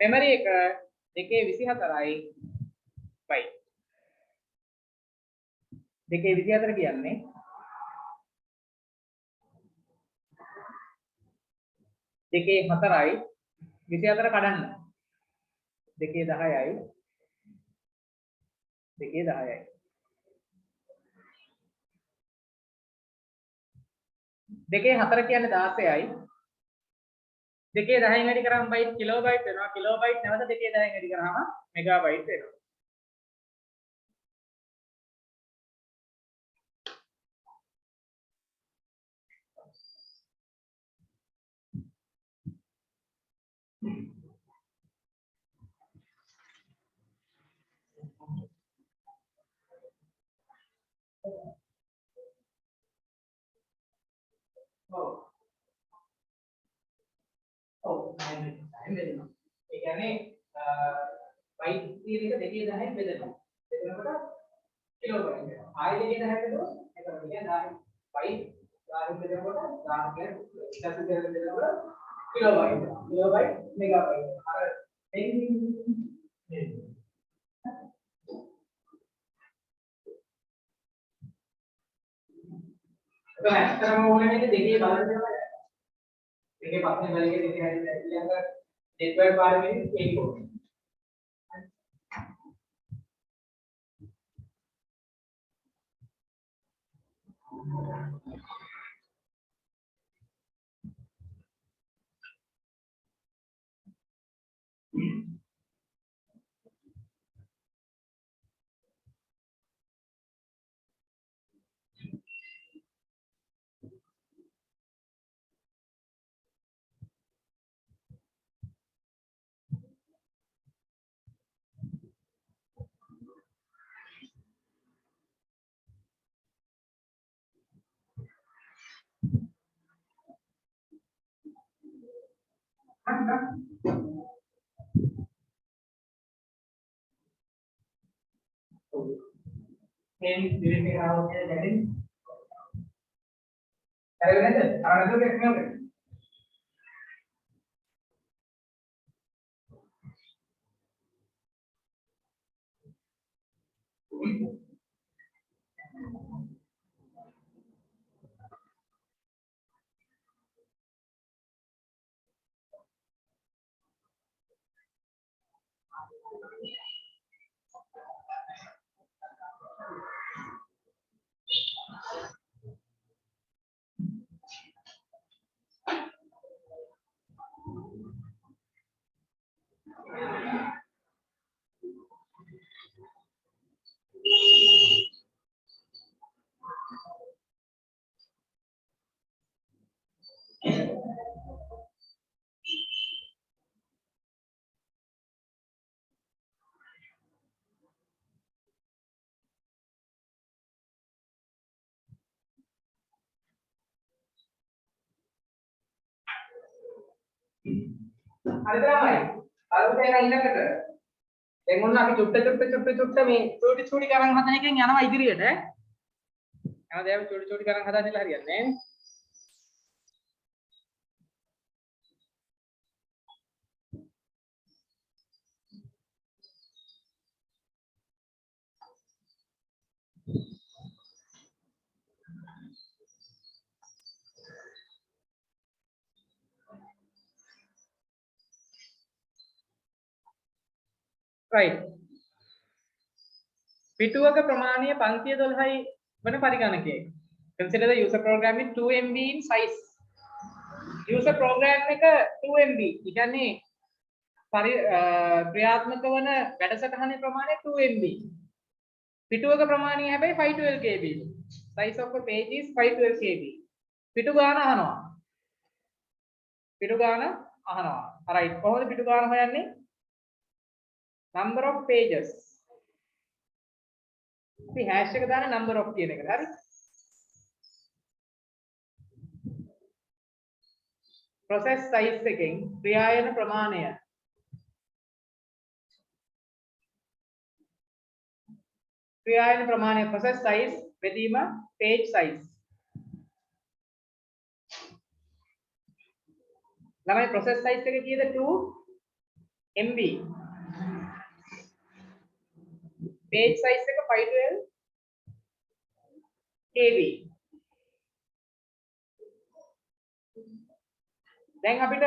Memory එක 224යි byte 224 කියන්නේ 2 4යි 24 කඩන්න 2 10යි 2 10යි 2 4 කියන්නේ 16යි 2 10න් වැඩි කරාම බයිට් කිලෝබයිට් වෙනවා කිලෝබයිට් නැවත 2 10න් වැඩි කරාම මෙගාබයිට් වෙනවා ඔව් time වෙනවා ඒ කියන්නේ බයිට් කියන එක 2 10න් බෙදෙනවා එතකොට කිලෝබයිට් වෙනවා ආයෙ 2 10න් බෙදුවොත් එතකොට කියන්නේ 10 බයිට් 10න් බෙදනකොට 10 කියන්නේ 1 10න් බෙදනකොට කිලෝබයිට් කිලෝබයිට් මෙගාබයිට් අර මේක तो ඇත්තටම ඕනේ දෙකේ බලන්න දෙනවා. දෙකේ පස්සේ බලන්නේ දෙකේ හැදෙන්නේ ඊළඟ නෙට්වර්ක් පාරමිතින් ඒක ඕනේ. මේ දිවිනේ ආවොත් දැනෙන්නේ. හරිද නේද? අර නේද කියන්නේ. හරිද ළමයි? අලුතෙන් ඊළඟට දැන් ඔන්න අපි චුට්ට මේ චූටි ගණන් හදන එකෙන් යනවා ඉදිරියට ඈ. හැමදාම චූටි ගණන් හදන්න ඉලා හරියන්නේ නැහැ. right පිටුවක ප්‍රමාණය 512යි වන පරිගණකයක consider the user program with 2 MB in size user program එක 2 MB ඒ කියන්නේ ක්‍රියාත්මක වන වැඩසටහනේ ප්‍රමාණය 2 MB පිටුවක ප්‍රමාණය හැබැයි 512 KB size of the page is 512 KB පිටු ගාන අහනවා right කොහොමද පිටු ගාන හොයන්නේ number of pages අපි hash එක දාන number of කියන එකට හරි process size එකෙන් ක්‍රියායන ප්‍රමාණය process size බෙදීම page size ළමයි process size එක කීයද 2 MB page size එක 512 KB. දැන් අපිට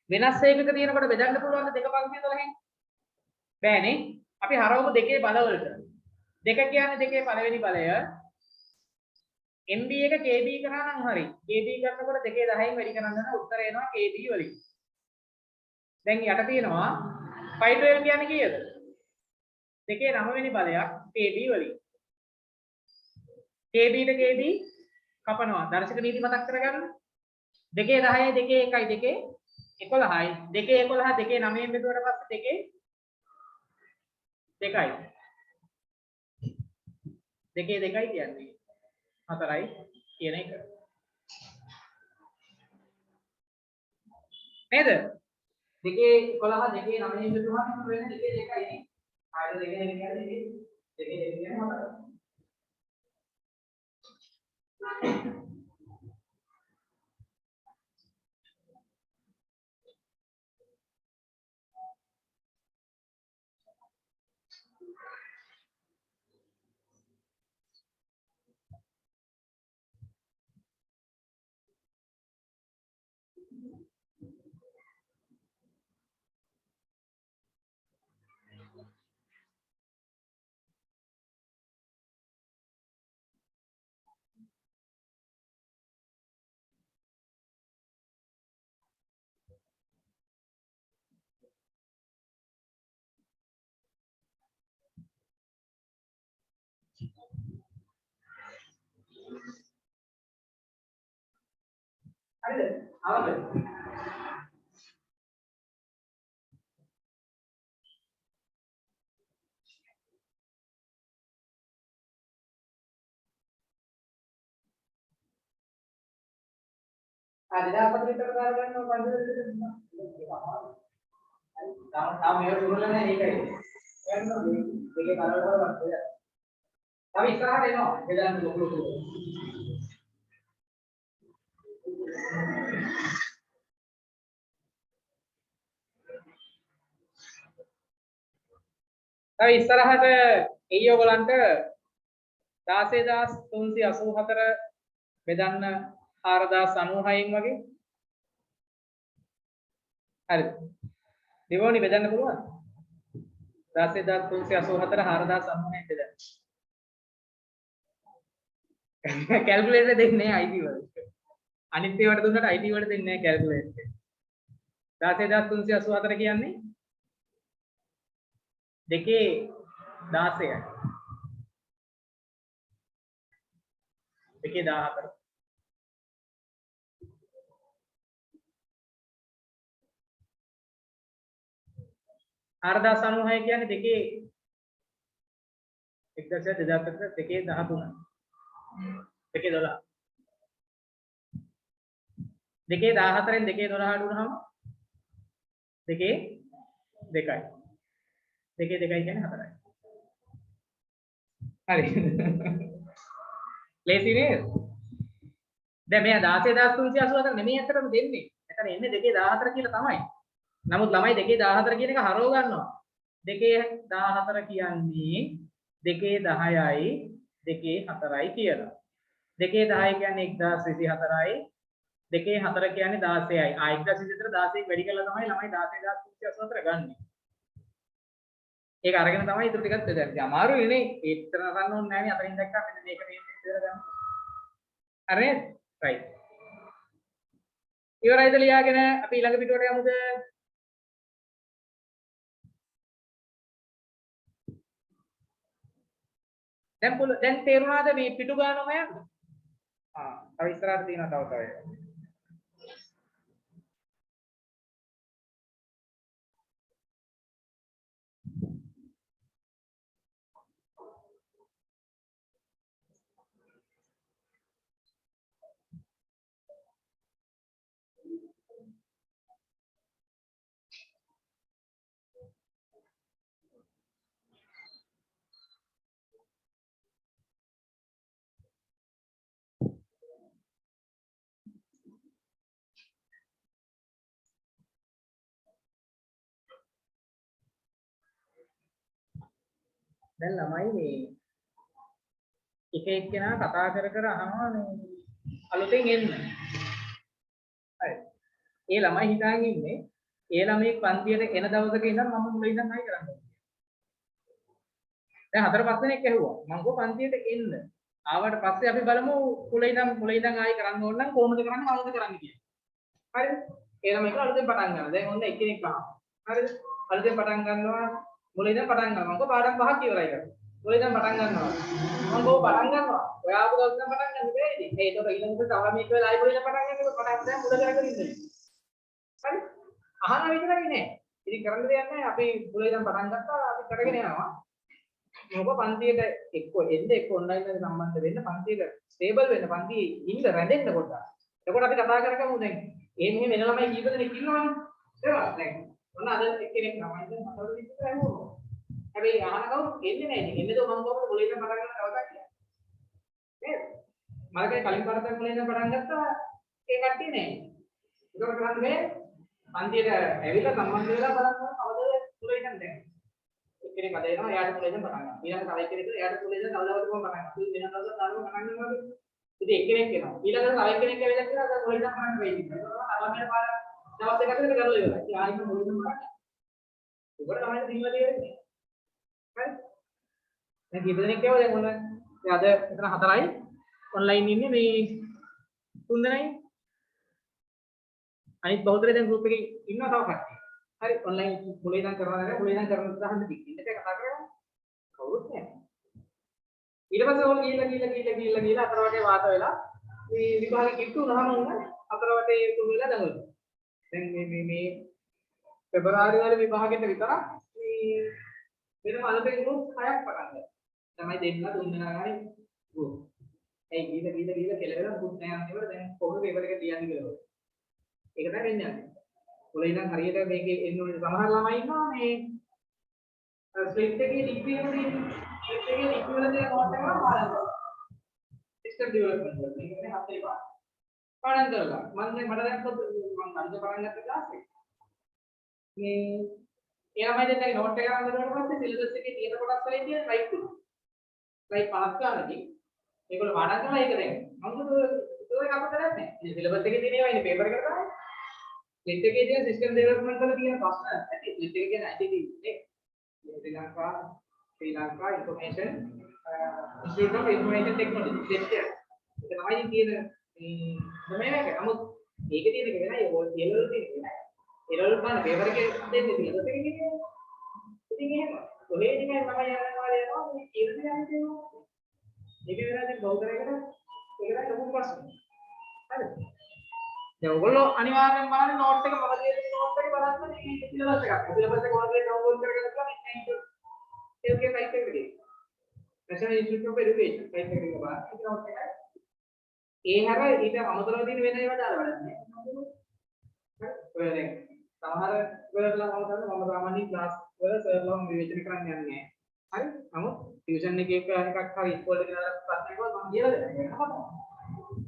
වෙනස් එකක තියෙනකොට බෙදන්න පුළුවන් දෙක පන්තිය 12න් බෑනේ. අපි හරවමු දෙකේ බලවලට. දෙක කියන්නේ දෙකේ පළවෙනි බලය. MB එක KB කරා නම් හරි. KB කරනකොට දෙකේ 10න් වැඩි කරන්න නම් උත්තර එනවා KB වලින්. දැන් යට තියෙනවා 512 කියන්නේ කීයද? දෙකේ 9 වෙනි බලයක් KB වලින්. KB ට KB කපනවා. දර්ශක නීති මතක් කරගන්න. දෙකේ 10යි දෙකේ 1යි දෙකේ 11යි. දෙකේ 11 දෙකේ 9ෙන් බෙදුවට පස්සේ දෙකේ 2යි. දෙකේ 2යි කියන්නේ 4යි කියන එක. නේද? දෙකේ 11 දෙකේ 9ෙන් බෙදුවාම වෙන්නේ දෙකේ 2යි නේ. ආයෙත් දෙකේ 2 කියන්නේ දෙකේ 2 කියන්නේ 4යි. හරිද? අවුද? දෙදාපත් විතර දාලා ගන්නවා පන්සලට දෙන්න. තාම මේක දුරලා නැහැ ඒකයි. යන්න මේකේ කරවලවත් දෙයක්. තව ඉස්සරහට එනවා. බෙදන්න ලොකු ලොකු. තව ඉස්සරහට එයි ඔයගලන්ට 16384 බෙදන්න 4096න් වගේ. හරිද? දෙවොනි බෙදන්න පුළුවන්? 16384 4096න් බෙදන්න. කැල්කියුලේටර් දෙන්නේ නැහැ IT වල. අනිත් ඒවාට දුන්නට IT වලට දෙන්නේ නැහැ කැල්කියුලේටර්. 16384 කියන්නේ දෙකේ 16යි. දෙකේ 14. හරදාස් 96 කියන්නේ දෙකේ 1.2000 දෙකේ 13. දෙකේ 12. දෙකේ 14න් දෙකේ 12 අඩු වුනහම දෙකේ 2යි. දෙකේ 2යි කියන්නේ 4යි. හරි. ලේසි නේද? දැන් මෙයා 16384 නෙමෙයි අතරම දෙන්නේ. එතන එන්නේ දෙකේ 14 කියලා තමයි. නමුත් ළමයි දෙකේ 14 කියන එක හරව ගන්නවා. දෙකේ 14 කියන්නේ දෙකේ 10යි දෙකේ 4යි කියලා. දෙකේ 10 කියන්නේ 1024යි. දෙකේ 4 කියන්නේ 16යි. 1024 16න් වැඩි කළා තමයි ළමයි 16384 ගන්නෙ. ඒක අරගෙන තමයි ඊටු ටිකත් බෙදන්නේ. අමාරුයි නේ. ඒත්තර නරන්න ඕනේ නැහැ නේ. අතරින් දැක්කම මෙන්න මේක මේ බෙදලා ගන්න. හරි නේද? right. ඉවරයිද ලියාගෙන අපි ඊළඟ පිටුවට යමුද? දැන් තේරුණාද මේ පිටු ගානම යන්න? තව ඉස්සරහට තියෙනවා තව. දැන් ළමයි මේ එක එක්කෙනා කතා කර කර අහනවා මේ අලුතෙන් එන්න. හරි. ඒ ළමයි හිතාගෙන ඉන්නේ ඒ ළමයි පන්තියට එන දවසක ඉඳන් මම මුල ඉඳන් ආයි කරන්නේ. දැන් 4-5 දෙනෙක් ඇහුවා. මම ගෝ පන්තියට එන්න. ආවට පස්සේ අපි බලමු මුල ඉඳන් ආයි කරන්න ඕන නම් කොහොමද කරන්නේ කවුද කරන්නේ කියලා. හරිද? ඒ ළමයි කියලා අලුතෙන් පටන් ගන්නවා. දැන් ඔන්න එක්කෙනෙක් අහනවා. හරිද? අලුතෙන් පටන් ගන්නවා. මුල ඉඳන් පටන් ගන්නවා. මම ගෝ පාඩම් 5ක් ඉවරයි කරා. මුල ඉඳන් පටන් ගන්නවා. මම ගෝ පටන් ගන්නවා. ඔයා ආපු දවස් ඉඳන් පටන් ගන්න බැරිද? ඒක ඊළඟට තව මේක වෙලා ආයි මුල ඉඳන් පටන් ගන්නකොට මට දැන් මුල කරගෙන ඉන්නේ. හරි? අහනවා විතරයි නේ. ඉතින් කරන්න දෙයක් නැහැ. අපි මුල ඉඳන් පටන් ගත්තා අපි කරගෙන යනවා. මොකද පන්තියට එක්ක එන්න එක්ක ඔන්ලයින් එකේ සම්බන්ධ වෙන්න පන්තියට ස්ටේබල් වෙන්න පන්තියේ ඉන්න රැඳෙන්න පොඩ්ඩක්. එතකොට අපි කතා කරගමු දැන්. මෙහෙම වෙන ළමයි කීප දෙනෙක් ඉන්නවනේ. ඒවා දැන් ඔන්න අද එක්කෙනෙක් ළමයි දැන් හතර දෙනෙක් විතර ඇහුවා. හැබැයි අහන කවුරු එන්නේ නැහැ නේ. එන්නේද මම කොහොමද මුලින්ම පටන් ගන්න දවසක් කියලා. නේද? මලකේ කලින් පාරක් මුලින්ම පටන් ගත්තා ඒ කට්ටිය නෑ. ඒක කරන්නේ පන්තියට ඇවිල්ලා සම්බන්ධ වෙලා බලන්න කවදද මුලින්ම දැන්. එක්කෙනෙක් අද එනවා එයාට මුලින්ම පටන් ගන්න. ඊළඟ තව එක්කෙනෙක් එයාට මුලින්ම තව දවසක පටන් ගන්න. අපි වෙන දවසක් දානවා පටන් ගන්නවා. ඉතින් එක්කෙනෙක් එනවා. ඊළඟට තව එක්කෙනෙක් ඇවිල්ලා කියලා අද මුලින්ම පටන් වෙයි. ඒක තමයි පාර දවස් දෙකකට කරලා ඉවරයි. ඉතින් ආයෙත් මුලින්ම පටන් ගන්න. උගල තමයි දිනලා තියෙන්නේ. හරි? දැන් කීප දෙනෙක් කියව දැන් ඔන්න දැන් අද එතන 4යි ඔන්ලයින් ඉන්නේ මේ 3 දෙනයි. අනිත් බහුතරය දැන් ගෲප් එකේ ඉන්නවා තව කට්ටිය. හරි ඔන්ලයින් මුලින් ඉඳන් කරනවා නේද? මුලින් ඉඳන් කරන උදාහරණ දෙකක්. ඉන්නට කතා කරමු. කවුරුත් නැහැ. ඊට පස්සේ ඕක ගිහිල්ලා අතර වටේ වාත වෙලා මේ විභාගෙ කිට්ටු වුණාම උන අතර වටේ තුන් වෙලා දඟලනවා. දැන් මේ පෙබරවාරි වල විභාගෙට විතරක් මේ වෙනම අලුතෙන් ගෲප් 6ක් පටන් ගත්තා. තමයි දෙන්න තුන් දෙනා ගානේ ගෲප්. ඒ ගිහිල්ලා කෙලවෙලා මුකුත් නැහැ අන්තිමට දැන් කොහොමද පේපර් එක ලියන්නේ කියලා. ඒක තමයි වෙන්නේ. මුලින් ඉඳන් හරියට මේකේ එන්න ඕනේ සමහර ළමයි ඉන්නවා මේ ස්ලිප් එකේ ඩිග්‍රී එක තියෙනවා. ස්ලිප් එකේ ඩිග්‍රී වල තියෙන නෝට් එක පාඩම් කරනවා. සිස්ටම් ඩෙවලොප්මන්ට් වල මේක නේ හතරේ පාඩම්. පාඩම් කරලා මට දැන් මම අද පටන් ගත්ත ක්ලාස් එක. මේ ඒ ළමයි දෙන්නගේ නෝට් එක අරන් ගිහුවාට පස්සේ සිලබස් එකේ තියෙන කොටස් වලින් තියෙන රයිට් තුන. රයිට් 50 ගානකින් ඒගොල්ලෝ පාඩම් කරලා ඒක දැන් මම ඒක අපිට නැහැ. ඉතින් සිලබස් එකේ තියෙන ඒවා ඉන්නේ පේපර් එකට තමයි. ලිට් එකේ තියෙන සිස්ටම් ඩෙවලොප්මන්ට් වල තියෙන ප්‍රශ්න ඇති ලිට් එකේ කියන ඇටි නේ Sri Lanka information institute of information technology ලිට් එක. ඒක තමයි තියෙන මේ ඩොමේන් එක. නමුත් ඒකේ තියෙන එක වෙනයි ඕල් තියෙන වෙනයි. ඒවල බලන්න පේපර් එකේ දෙන්නේ සිලබස් එකේ කියන්නේ. ඉතින් එහෙම කොහේ නිකන් තමයි යනවා යනවා මේ කියන දේ යන්නේ තියෙනවා. මේක වෙනදී බෞද්ධරයකට ඒකට ලොකු ප්‍රශ්නයක්. හරිද? දැන් ඔයගොල්ලෝ අනිවාර්යෙන් බලන්න නෝට් එක මම දෙන නෝට් එක බලන්න මේ සිලබස් එකක්. සිලබස් එක ඔයගොල්ලෝ ඩවුන්ලෝඩ් කරගෙන ගන්න ඒකේ සයිට් එකේ. National institute of education site එකේ බලන්න. ඒක නෝට් එකයි. ඒ හැර ඊට අමතරව තියෙන වෙන ඒවා දාලා වැඩක් නැහැ. ඔය දැන් සමහර වෙලාවල මම සාමාන්‍යයෙන් ක්ලාස් වල සර්ලම් විවේචනය කරන්න යන්නේ නැහැ. හරි? නමුත් ටියුෂන් එකේ එකක් හරි ඉස්කෝලේ කියලා ප්‍රශ්නයක් වුණා මම කියලා දෙනවා.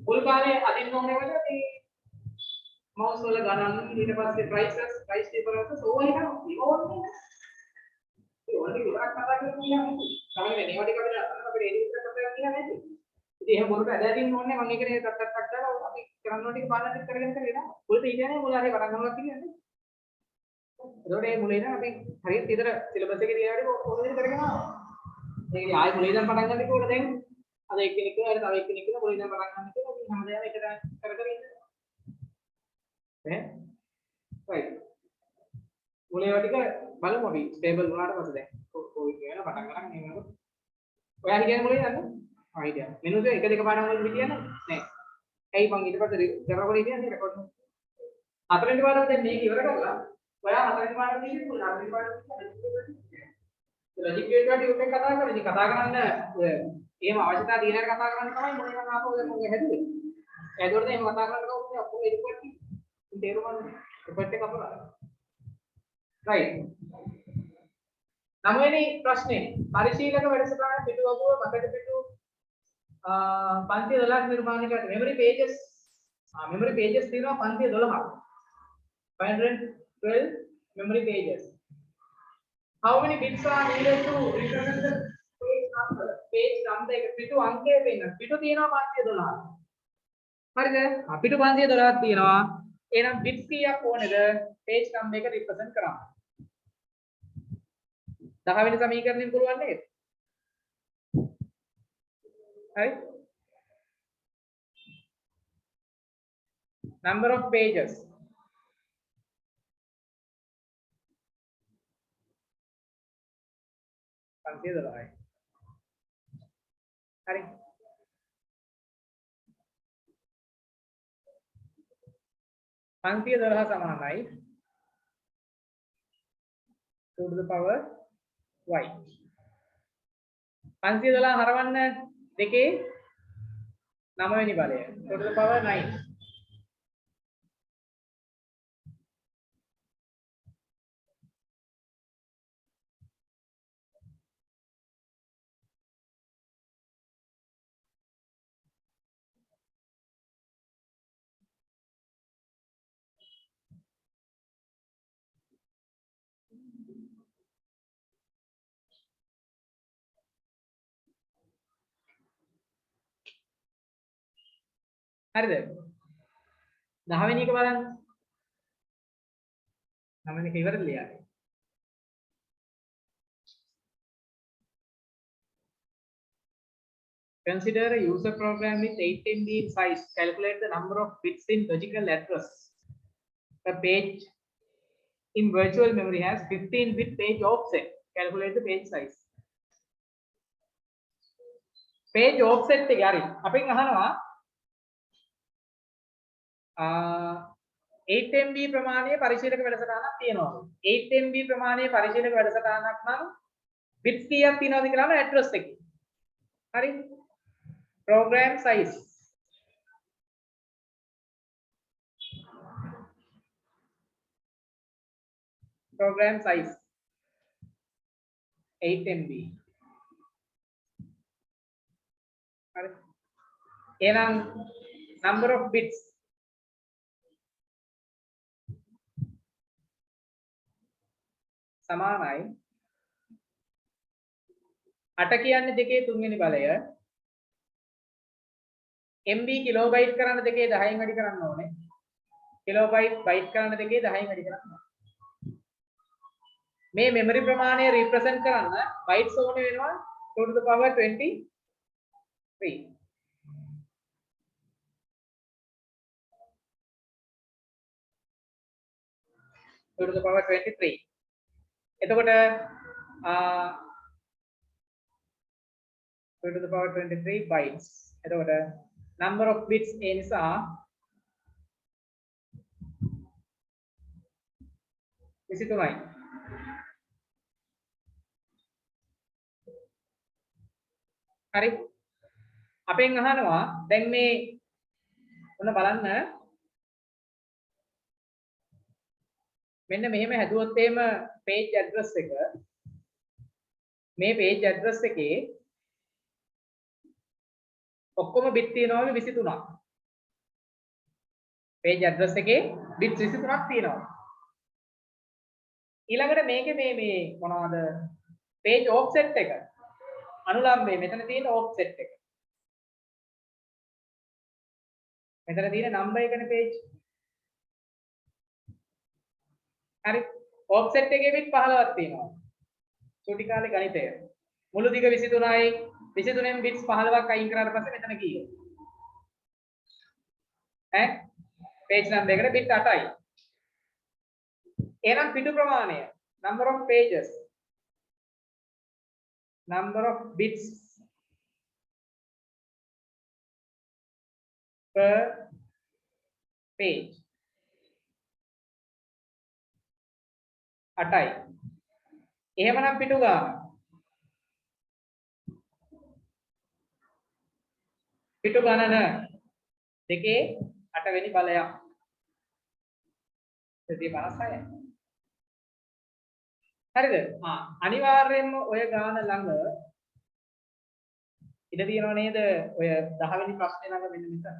මුල් කාලේ අදින්න ඕනේ වල මේ මවුස් වල ගණන් ඊට පස්සේ ප්‍රයිස් ඩිෆරන්සස් ඕවා එක ඕනේ. ඒ වගේ විතරක් කතා කරලා කියන්නේ. තමයි මේ ටික අපිට එඩිට් කරලා කියන්නේ නැති. ඉතින් එහෙම මොකට ඇදලා ඕනේ මම ඒකනේ ටක් දාලා අපි කරන්න ඕන ටික බලන්න කරගෙන කරගෙන මුලට ඉන්නේ මුල හරිය පටන් ගන්නවා කියන්නේ. ඒකට මේ මුලින් අපි හරියට විතර සිලබස් එකේ තියාගෙන ඕන විදිහට කරගෙන ආවා. ඒක ආයෙ මුලින් ඉඳන් පටන් ගන්න කිව්වොත් දැන් අද එක්කෙනෙක් කියලා තව එක්කෙනෙක් කියලා මුලින් ඉඳන් පටන් ගන්න කියලා අපි හැමදාම එක කර කර ඉන්නවා. ඈ? right. මුලින් ඒවා ටික බලමු අපි ස්ටේබල් වුණාට පස්සේ දැන් කොයි කියන පටන් ගන්න එනකොට ඔයා කියන්නේ මුලින් යන්නේ? ආ හිටියා. මෙනුද එක දෙක පාඩම් වල හිටියද? නෑ. ඇයි මං ඊට පස්සේ කරවල හිටියන්නේ රෙකෝඩ් එක. හතරෙනි පාඩම දැන් මේක ඉවර කරලා ඔයා හතරෙනි පාඩම දෙන්නේ මොකද? හතරෙනි පාඩම ලොජික් ගේට් වලට උඩින් කතා කරන්නේ. ඉතින් කතා කරන්න එහෙම අවශ්‍යතාව තියෙන හැට කතා කරන්න තමයි මොකද මම ආපහු දැන් මම හැදුවේ. ඒකෝට එහෙම කතා කරන්න කවුරුත් ඔක්කොම රිපෝට් එක තේරුම් ගන්න. රිපෝට් එක අපලා. right. නවවෙනි ප්‍රශ්නේ පරිශීලක වැඩසටහන පිටුවකුව මතක පිටු පන්ති 12ක් නිර්මාණය කරලා memory pages තියෙනවා පන්ති 12ක් 512 memory pages. How many bits are needed to represent the page number එක පිටු අංකය පෙන්නන. පිටු තියෙනවා 512. හරිද? පිටු 512ක් තියෙනවා. එහෙනම් bits කීයක් ඕනේද page number එක represent කරන්න? 10 වෙනි සමීකරණයෙන් පුළුවන් නේද? හරි? Number of pages. Consider right. Hari. Pansiya adalah samanai 2 to the power y. Pansiya adalah harawanna deke 9 වෙනි බලය 2 to the power 9. හරිද? 10 වෙනි එක බලන්න. 9 වෙනි එක ඉවරද ලියන්නේ? Consider a user program with 8 MB in size. Calculate the number of bits in logical address. A page in virtual memory has 15-bit page offset. Calculate the page size. Page offset එක හරි. අපෙන් අහනවා 8 MB ප්‍රමාණයේ පරිශීලක වැඩසටහනක් තියෙනවා. 8 MB ප්‍රමාණයේ පරිශීලක වැඩසටහනක් නම් bits කීයක් තියෙනවද කියලා address එකේ. හරි? Program size. Program size 8 MB. හරි? එහෙනම් number of bits සමානයි 8 කියන්නේ දෙකේ 3 වෙනි බලය MB කිලෝබයිට් කරන්න දෙකේ 10න් වැඩි කරන්න ඕනේ කිලෝබයිට් බයිට් කරන්න දෙකේ 10න් වැඩි කරන්න ඕනේ මේ මෙමරි ප්‍රමාණය රිප්‍රසන්ට් කරන්න බයිට්ස් ඕනේ වෙනවා 2 to the power 23 2 to the power 23 එතකොට 2 to the power 23 bytes. එතකොට number of bits ඒ නිසා 23යි. හරි. අපෙන් අහනවා දැන් මේ ඔන්න බලන්න මෙන්න මෙහෙම හැදුවොත් එහෙම page address එක මේ page address එකේ ඔක්කොම bit තියෙනවලු 23ක්. page address එකේ bit 23ක් තියෙනවා. ඊළඟට මේකේ මේ මොනවද page offset එක අනුලම්බේ මෙතන තියෙන offset එක. මෙතන තියෙන number එකනේ page. හරි offset එකේ bit 15ක් තියෙනවා. චූටි කාලේ ගණිතය. මුළු දිග 23යි 23න් bits 15ක් අයින් කරාට පස්සේ මෙතන කීයද? page number එකට bit 8යි. එහෙනම් පිටු ප්‍රමාණය number of pages number of bits per page 8යි. එහෙමනම් පිටු ගාන පිටු ගණන දෙකේ 8 වෙනි බලයක් 256යි. හරිද? අනිවාර්යයෙන්ම ඔය ගාන ළඟ ඉඳ තියෙනව නේද? ඔය 10 වෙනි ප්‍රශ්නේ ළඟ මෙන්න මෙතන.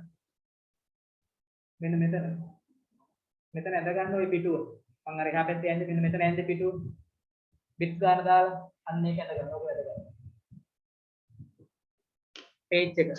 මෙන්න මෙතන. මෙතන ඇඳ ගන්න ඔය පිටුව. මම අර එහා පැත්තේ යන්නේ මෙන්න මෙතන ඇඳ පිටුව. bits ගාන දාලා අන්න ඒක ඇඳ ගන්න. ඔක ඇඳ ගන්න. page එක.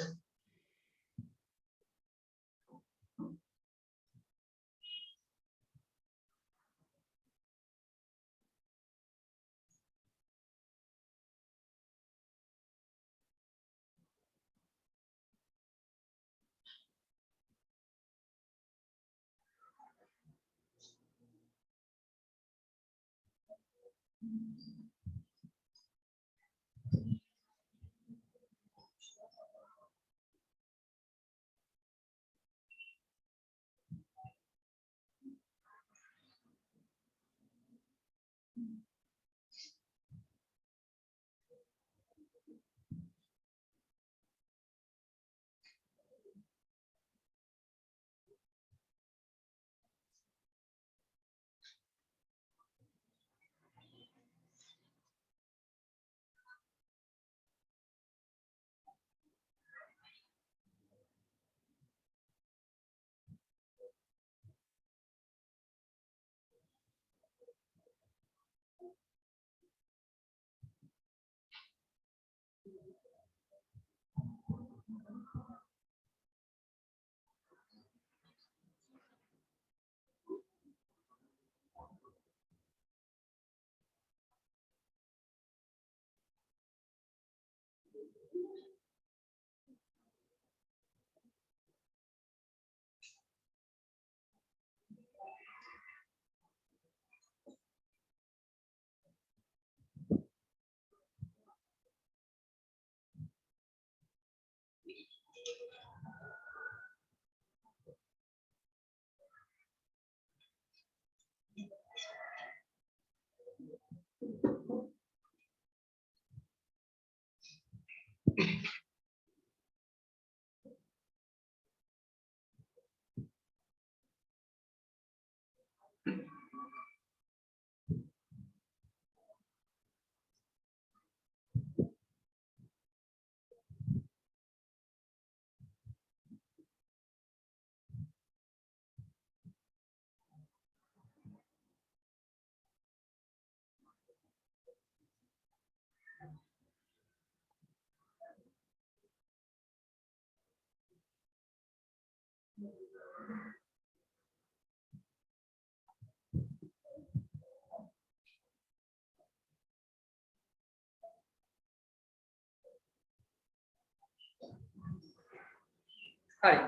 හරි.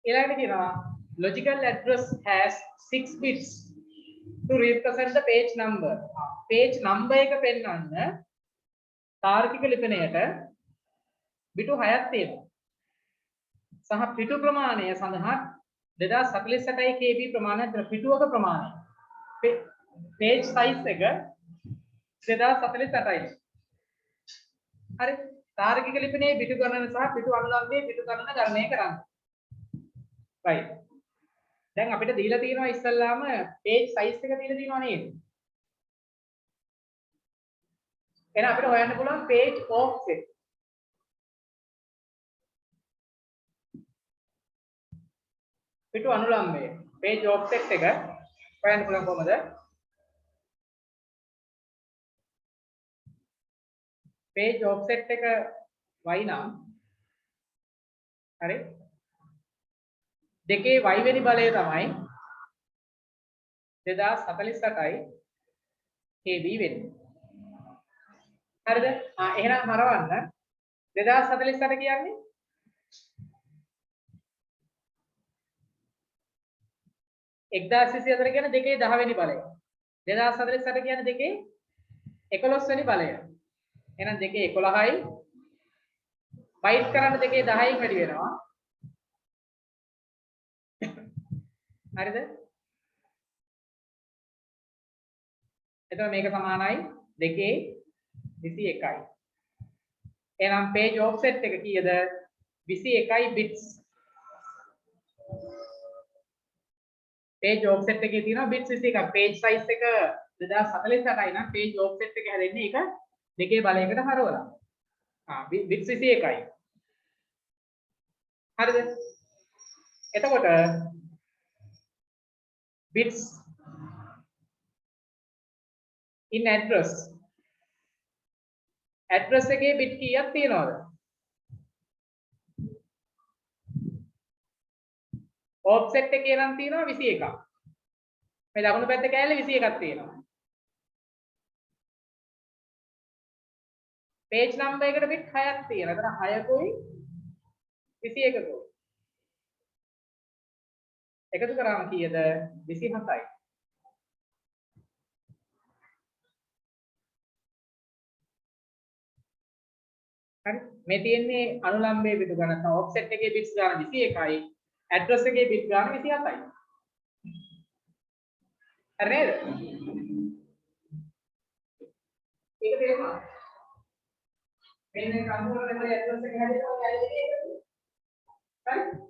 ඊළඟට කියනවා logical address has 6 bits to represent the page number. page number එක පෙන්වන්න තාර්කික ලිපිණයට පිටු 6ක් තියෙනවා. සහ පිටු ප්‍රමාණය සඳහා 2048 KB ප්‍රමාණය පිටුවක ප්‍රමාණය. page size එක 2048යි. හරි. තාර්කික ලිපිණයේ පිටු ගණන සහ පිටු අනුලම්බයේ පිටු ගණන ගණනය කරන්න. right. දැන් අපිට දීලා තියෙනවා ඉස්සල්ලාම page size එක දීලා තියෙනවා නේද? එහෙනම් අපිට හොයන්න පුළුවන් page offset. පිටු අනුලම්බය. page offset එක හොයන්න පුළුවන් කොහමද? page offset එක y නම් හරි දෙකේ y වෙනි බලය තමයි 2048යි KB වෙන්නේ. හරිද? එහෙනම් හරවන්න 2048 කියන්නේ 1024 කියන්නේ දෙකේ 10 වෙනි බලය. 2048 කියන්නේ දෙකේ 11 වෙනි බලය. එහෙනම් දෙකේ 11යි බයිට් කරන්න දෙකේ 10යින් වැඩි වෙනවා. හරිද? එතකොට මේක සමානයි දෙකේ 21යි. එහෙනම් page offset එක කීයද? 21යි bits. page offset එකේ තියෙනවා bits 21ක්. page size එක 2048යි නම් page offset එක හැදෙන්නේ ඒක දෙකේ බලයකට හරවලා. bits 21යි. හරිද? එතකොට bits in address එකේ bit කීයක් තියෙනවද? ඔෆ්සෙට් එකේ නම් තියෙනවා 21ක්. මේ දකුණු පැත්තේ කෑල්ලේ 21ක් තියෙනවා. page number එකට bit 6ක් තියෙනවා. එතන 6කුයි 21කුයි. එකතු කරාම කීයද? 27යි. හරි. මේ තියෙන්නේ අනුලම්බයේ බිට් ගණන. ඔෆ්සෙට් එකේ බිට්ස් ගන්න 21යි. ඇඩ්‍රස් එකේ බිට් ගන්න 27යි. හරි නේද? ඒක තේරුණා? මෙන්න කම්පියුටර් එකේ ඇඩ්‍රස් එක හැදෙනවා කැලේ එකද? හරි?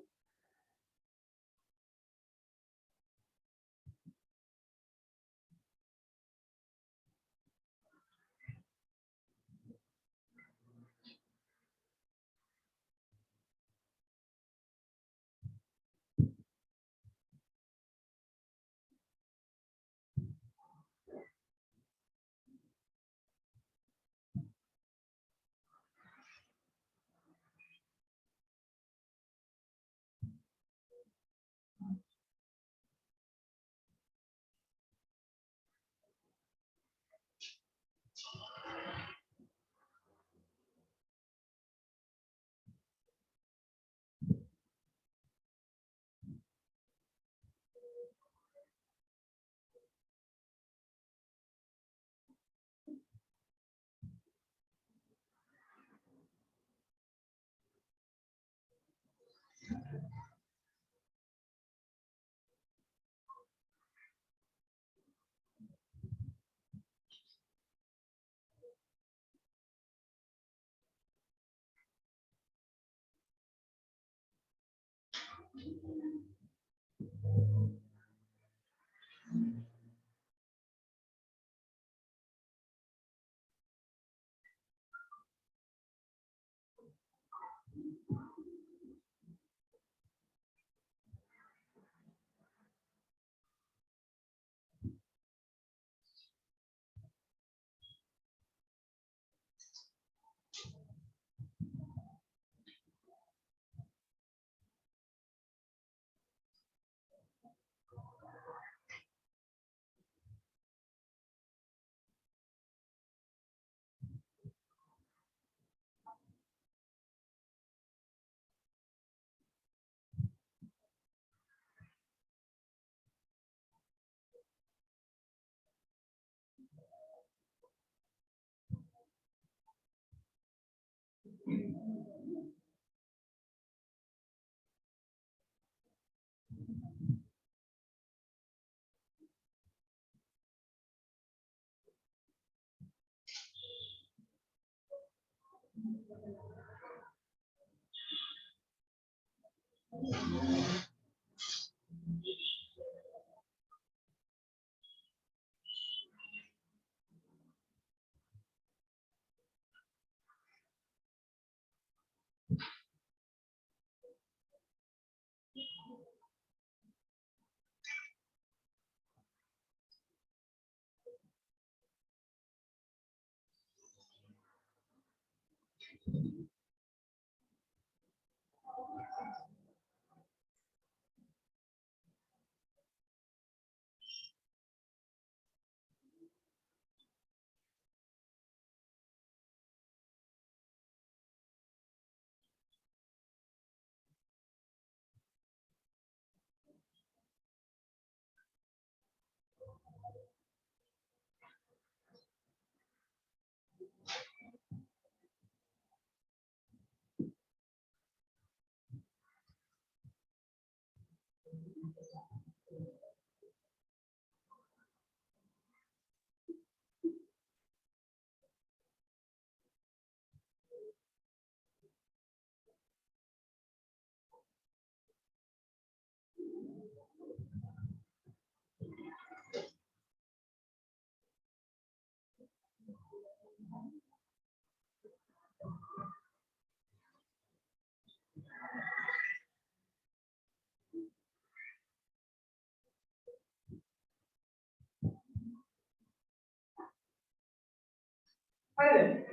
හරිද?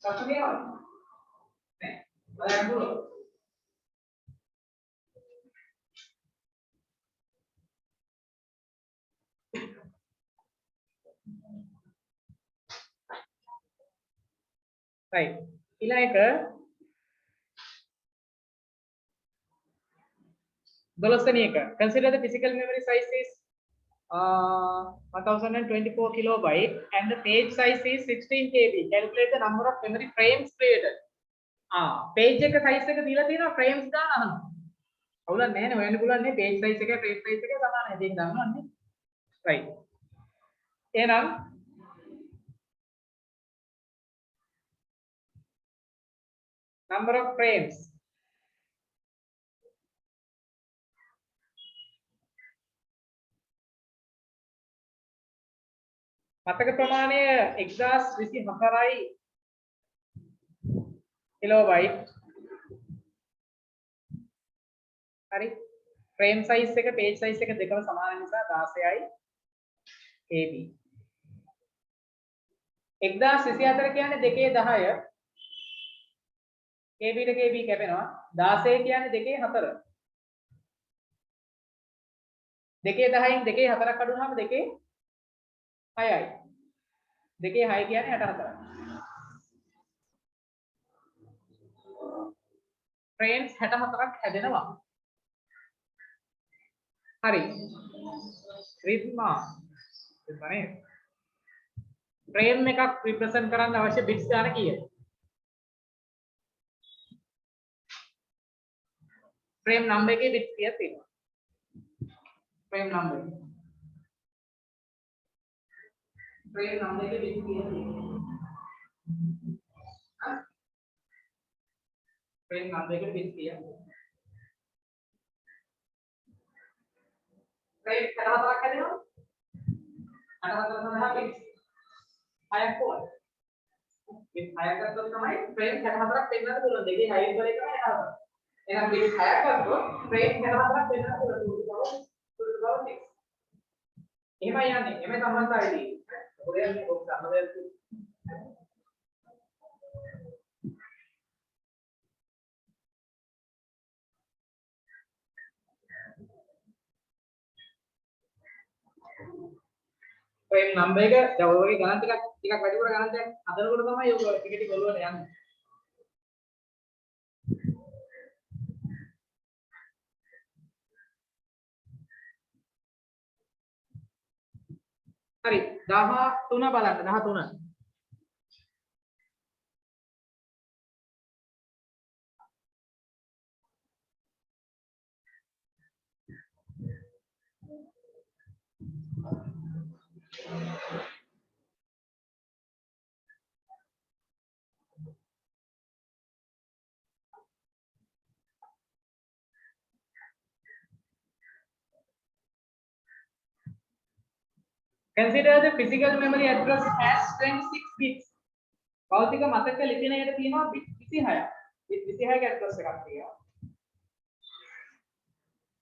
සතුටු වෙනවද? නෑ. බලන්න පුළුවන්. right ඊළඟ එක 12 වෙනි එක consider the physical memory size is 1024 kilobyte and the page size is 16 KB. Calculate the number of memory frames created. page එක size එක දීලා තියෙනවා frames ගන්න අහනවා. අවුලක් නැහැ නේ හොයන්න පුළුවන් නේ page size එක frame size එක සමානයි. ඒක දන්නවන්නේ. right. එහෙනම් number of frames මතක ප්‍රමාණය 1024යි කිලෝබයිට් හරි frame size එක page size එක දෙකම සමාන නිසා 16යි KB 1024 කියන්නේ 2/10 KB ට KB කැපෙනවා 16 කියන්නේ 2/4 2/10න් 2/4ක් අඩු වුනහම 2/6යි 2/6 කියන්නේ 64යි frames 64ක් හැදෙනවා හරි රිද්මා එතනේ frame එකක් represent කරන්න අවශ්‍ය bits ගාන කීයද frame number එකේ bits කීයක් තියෙනවා frame number එකේ bits කීයක් තියෙනවා frame number එකේ bits කීයක් frame 64ක් හැදෙනවා 64 සඳහා bits 6ක් ඕන bits 6ක් ගත්තොත් තමයි frame 64ක් පෙන්වන්න පුළුවන් දෙකේ 6 වල එකම එනවා එහෙනම් bits 6ක් ගත්තොත් frame 64ක් පෙන්වන්න පුළුවන් 2 to the power 6 එහෙමයි යන්නේ එමේ සම්බන්ධතාවය තියෙන්නේ මොකද යන්නේ ඔක් සම්බන්ධයක් frame number එක දැන් ඔය වගේ ගණන් ටිකක් වැඩිපුර ගණන් දැන් හදනකොට තමයි ඔය ටික ටික ඔලුවට යන්නේ. හරි 13 බලන්න 13. Consider the physical memory address as 26 bits. භෞතික මතක ලිපිනයට තියෙනවා bit 26ක්. bit 26ක address එකක් තියෙනවා.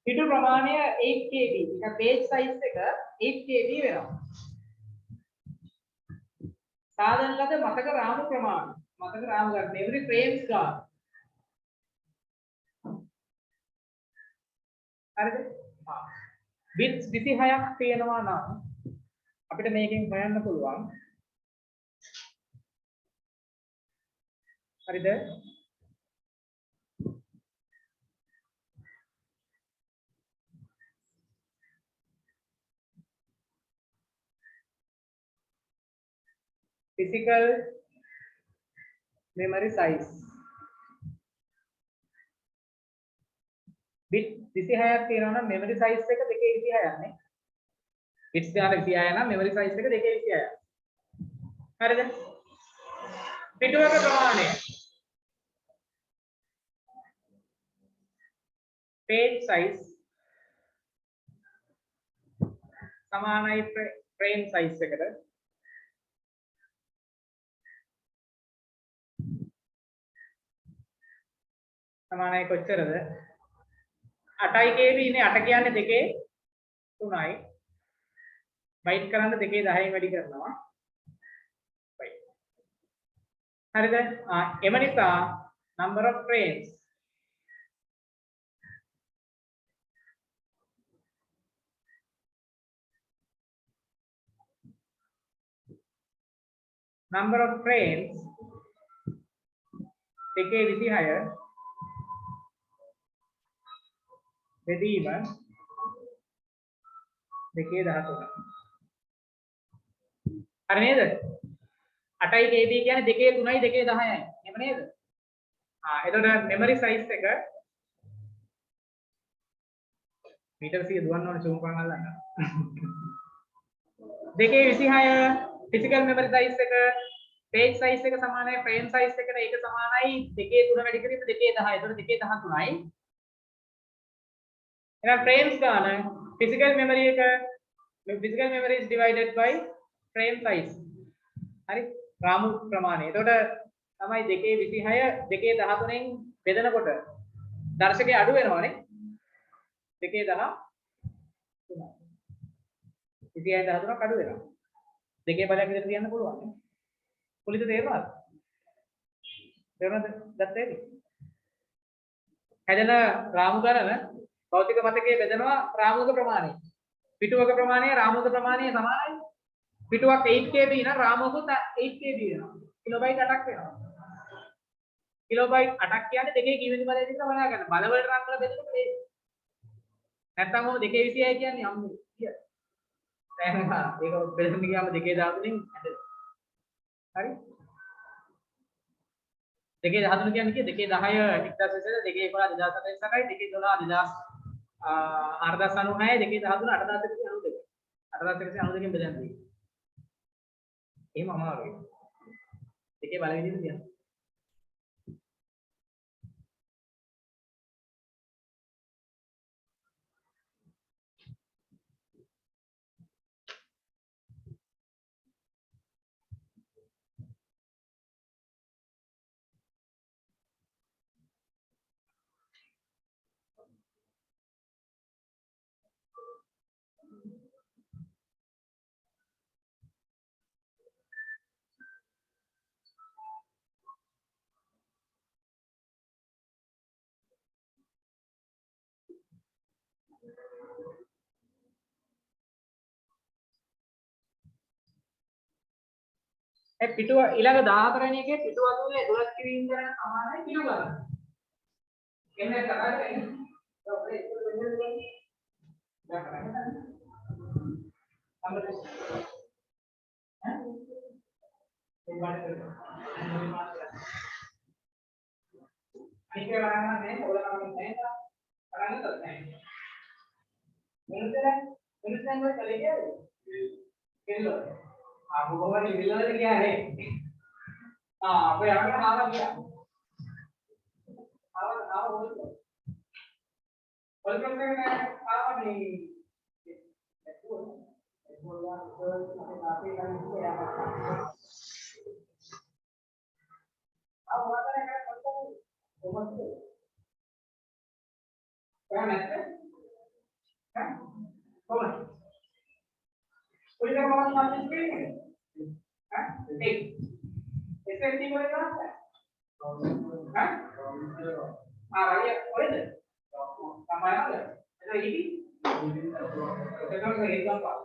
පිටු ප්‍රමාණය 8 KB. ඒක page size එක 8 KB වෙනවා. සාධන ලද මතක රාමු ප්‍රමාණය. මතක රාමු ගන්න memory frames ගන්න. හරිද? bits 26ක් තියෙනවා නම් අපිට මේකෙන් හොයන්න පුළුවන් හරිද physical memory size bit 26ක් තියෙනවා නම් memory size එක 226ක් නේ bits ගාන 26 නම් memory size එක 226ක් හරිද පිටුවක ප්‍රමාණය page size සමානයි frame size එකට සමානයි කොච්චරද 8යි KB ඉන්නේ 8 කියන්නේ 2 3යි byte කරන්න 2/10න් වැඩි කරනවා byte හරිද එම නිසා number of frames දෙකේ 26 බෙදීම දෙකේ 13. හරි නේද? 8යි KB කියන්නේ දෙකේ 3යි දෙකේ 10යි. එහෙම නේද? එතකොට මෙමරි සයිස් එක මීටර 100 දුවන්න ඕනේ සූම් කරන් අල්ලන්න. දෙකේ 26 ෆිසිකල් මෙමරි සයිස් එක page size එක සමානයි frame size එකට ඒක සමානයි දෙකේ 3 වැඩි කිරීම දෙකේ 10. එතකොට දෙකේ 13යි. එහෙනම් frames ගන්න physical memory එක physical memory is divided by frame size. හරි? රාමු ප්‍රමාණය. එතකොට තමයි දෙකේ 26 දෙකේ 13න් බෙදනකොට දර්ශකයේ අඩු වෙනවනේ. දෙකේ 13 26 13ක් අඩු වෙනවා. දෙකේ බලයක් විතර තියන්න පුළුවන් නේ. පුලිත තේරෙනවද? තේරෙනවද? දැක්කේ? හැදෙන රාමු ගණන භෞතික මතකයේ බෙදනවා රාමුක ප්‍රමාණය. පිටුවක ප්‍රමාණය රාමුක ප්‍රමාණය සමානයි. පිටුවක් 8KB නම් රාමුකුත් 8KB වෙනවා. කිලෝබයිට් 8ක් වෙනවා. කිලෝබයිට් 8ක් කියන්නේ දෙකේ කීවෙනි බලයද කියලා හොයාගන්න. බල වලට නම් කරලා බෙදනකොට මේ නැත්තම් ඔහොම දෙකේ 26 කියන්නේ අම්මේ කිය. දැන් ඒක බෙදන්න ගියාම දෙකේ 13න් හැදෙනවා. හරි දෙකේ 13 කියන්නේ කිය දෙකේ 10 1900 දෙකේ 11 2008යි දෙකේ 12 2096 දෙකේ 13 8192 8192 බෙදන්න දෙයි. එහෙම අමාරුයි. දෙකේ බල විදිහට තියන්න. පිටුව ඊළඟ 14 වෙනි එකේ පිටුව අතුලේ 12 කිරීම ගණන් සමානයි පිටු ගණන. එන්නේ කතා කරන්නේ. ඔබේ ඉස්සර වෙන්නේ දැන් කරන්නේ. අම්මද? ඈ? ඒ වගේ කරනවා. අනික වරන්න නේ ඔයාලම නැහැ. කරන්න තත්ත්වයි. මිනිස්සුන් වල කලේ කියන්නේ. කෙල්ලෝ. आपको खबर नहीं मिल रहा क्या है हाँ कोई आगे आवा क्या आवा आवा बोल करते हैं आवा नहीं बोल रहा तो काफी टाइम से अब वाला है क्या करता हूँ तो मत क्या मैसेज हैं कौन कोई का बात समझ के हैं एक ऐसे नहीं बोलेगा हैं हाँ भाई बोले थे कमाया ना ऐसा ही तो कौन सा एग्जाम पास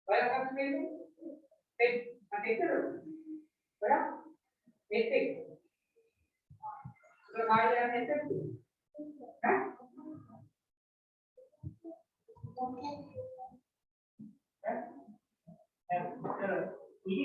भाई आप में एक एक करो भैया एक तो भाई यार ऐसे हैं चलो ये